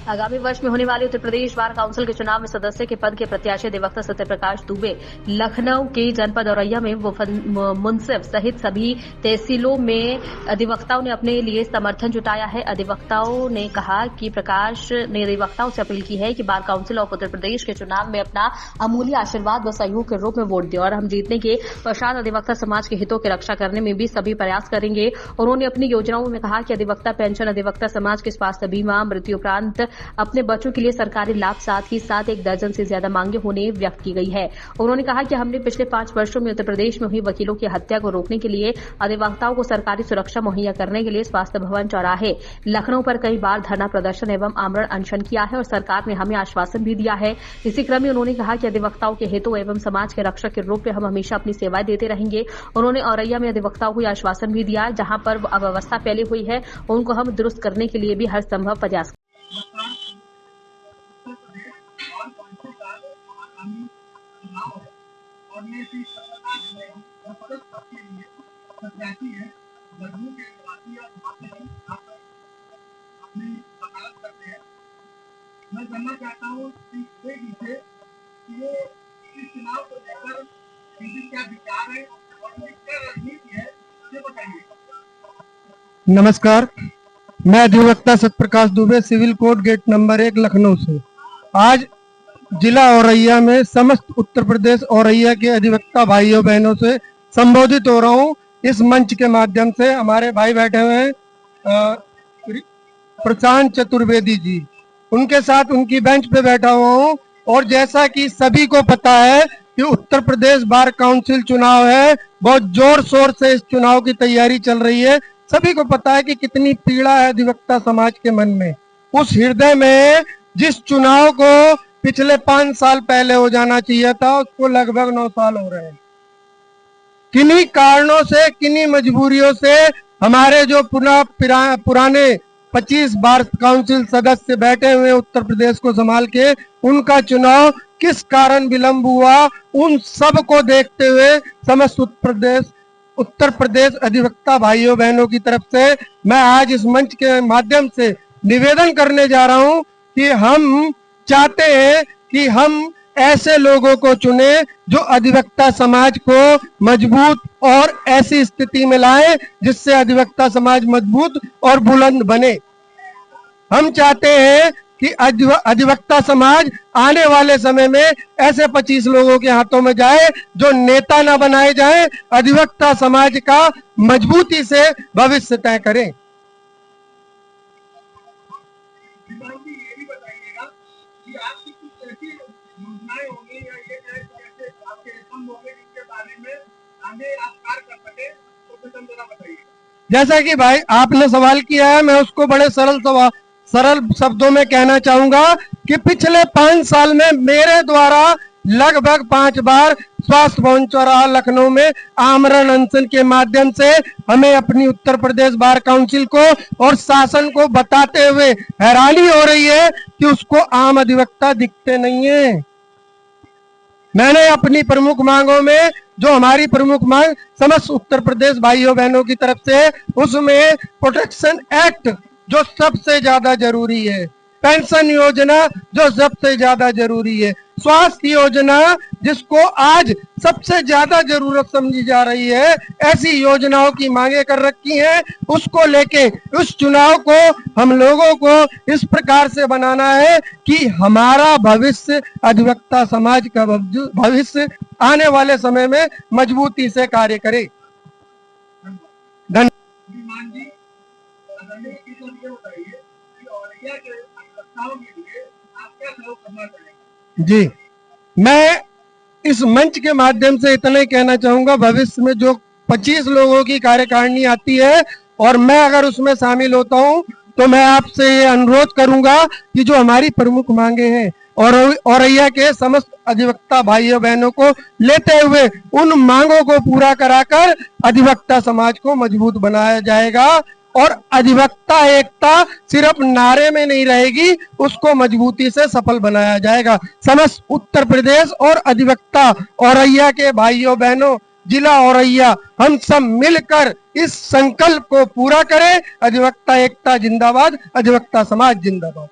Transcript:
आगामी वर्ष में होने वाले उत्तर प्रदेश बार काउंसिल के चुनाव में सदस्य के पद के प्रत्याशी अधिवक्ता सत्यप्रकाश दुबे लखनऊ के जनपद औरैया में मुंसिफ सहित सभी तहसीलों में अधिवक्ताओं ने अपने लिए समर्थन जुटाया है। अधिवक्ताओं ने कहा कि प्रकाश ने अधिवक्ताओं से अपील की है कि bar council of Uttar Pradesh के चुनाव में अपना अमूल्य आशीर्वाद व सहयोग के रूप में वोट दें और हम जीतने के पश्चात अधिवक्ता समाज के हितों की रक्षा करने में भी सभी प्रयास करेंगे। उन्होंने अपनी योजनाओं में कहा कि अधिवक्ता पेंशन, अधिवक्ता समाज के स्वास्थ्य बीमा, मृत्यु उपरांत अपने बच्चों के लिए सरकारी लाभ, साथ ही साथ 1 दर्जन से ज्यादा मांगे होने व्यक्त की गई है। उन्होंने कहा कि हमने पिछले 5 वर्षों में उत्तर प्रदेश में हुई वकीलों की हत्या को रोकने के लिए, अधिवक्ताओं को सरकारी सुरक्षा मुहैया करने के लिए स्वास्थ्य भवन चौराहे लखनऊ पर कई बार धरना प्रदर्शन एवं आमरण अनशन किया है और सरकार ने हमें आश्वासन भी दिया है। इसी क्रम में उन्होंने कहा कि अधिवक्ताओं के हितों एवं समाज के रक्षक के रूप में हम हमेशा अपनी सेवाएं देते रहेंगे। उन्होंने औरैया में अधिवक्ताओं को आश्वासन भी दिया, जहां पर अव्यवस्था फैली हुई है उनको हम दुरुस्त करने के लिए भी हर संभव प्रयास। मैं जानना चाहता हूँ कि ये इस चुनाव को लेकर इनकी क्या विचार है और क्या रणनीति है, ये बताइए। नमस्कार, मैं अधिवक्ता Satyaprakash Dubey, civil court gate number 1 Lucknow से आज जिला औरैया में समस्त उत्तर प्रदेश औरैया के अधिवक्ता भाइयों बहनों से संबोधित हो रहा हूँ। इस मंच के माध्यम से हमारे भाई बैठे हुए हैं प्रशांत चतुर्वेदी जी, उनके साथ उनकी बेंच पे बैठा हुआ हूँ। और जैसा कि सभी को पता है कि उत्तर प्रदेश बार काउंसिल चुनाव है, बहुत जोर शोर से इस चुनाव की तैयारी चल रही है। सभी को पता है कि कितनी पीड़ा है अधिवक्ता समाज के मन में। उस हृदय में जिस चुनाव को पिछले 5 साल पहले हो जाना चाहिए था, उसको लगभग 9 साल हो रहे हैं। किन्हीं कारणों से, किन्हीं मजबूरियों से हमारे जो पुराने 25 बार काउंसिल सदस्य बैठे हुए उत्तर प्रदेश को संभाल के, उनका चुनाव किस कारण विलंब हुआ, उन सब को देखते हुए समस्त उत्तर प्रदेश अधिवक्ता भाइयों बहनों की तरफ से मैं आज इस मंच के माध्यम से निवेदन करने जा रहा हूं कि हम चाहते हैं कि हम ऐसे लोगों को चुने जो अधिवक्ता समाज को मजबूत और ऐसी स्थिति में लाए जिससे अधिवक्ता समाज मजबूत और बुलंद बने। हम चाहते हैं कि अधिवक्ता समाज आने वाले समय में ऐसे 25 लोगों के हाथों में जाए जो नेता ना बनाए जाए, अधिवक्ता समाज का मजबूती से भविष्य तय करें। जैसा कि भाई आपने सवाल किया है, मैं उसको बड़े सरल शब्दों में कहना चाहूंगा कि पिछले 5 साल में मेरे द्वारा लगभग 5 बार स्वास्थ्य भवन चौराहा लखनऊ में आमरण अनशन के माध्यम से हमें अपनी उत्तर प्रदेश बार काउंसिल को और शासन को बताते हुए हैरानी हो रही है कि उसको आम अधिवक्ता दिखते नहीं है। मैंने अपनी प्रमुख मांगों में, जो हमारी प्रमुख मांग समस्त उत्तर प्रदेश भाइयों बहनों की तरफ से, उसमें प्रोटेक्शन एक्ट जो सबसे ज्यादा जरूरी है, पेंशन योजना जो सबसे ज्यादा जरूरी है, स्वास्थ्य योजना जिसको आज सबसे ज्यादा जरूरत समझी जा रही है, ऐसी योजनाओं की मांगे कर रखी हैं। उसको लेके उस चुनाव को हम लोगों को इस प्रकार से बनाना है कि हमारा भविष्य, अधिवक्ता समाज का भविष्य आने वाले समय में मजबूती से कार्य करे। धन्यवाद। जी, मैं इस मंच के माध्यम से इतना ही कहना चाहूंगा, भविष्य में जो 25 लोगों की कार्यकारिणी आती है और मैं अगर उसमें शामिल होता हूं, तो मैं आपसे ये अनुरोध करूंगा कि जो हमारी प्रमुख मांगे हैं और औरैया के समस्त अधिवक्ता भाइयों बहनों को लेते हुए उन मांगों को पूरा कराकर अधिवक्ता समाज को मजबूत बनाया जाएगा और अधिवक्ता एकता सिर्फ नारे में नहीं रहेगी, उसको मजबूती से सफल बनाया जाएगा। समस्त उत्तर प्रदेश और अधिवक्ता औरैया के भाइयों बहनों, जिला औरैया, हम सब मिलकर इस संकल्प को पूरा करें। अधिवक्ता एकता जिंदाबाद, अधिवक्ता समाज जिंदाबाद।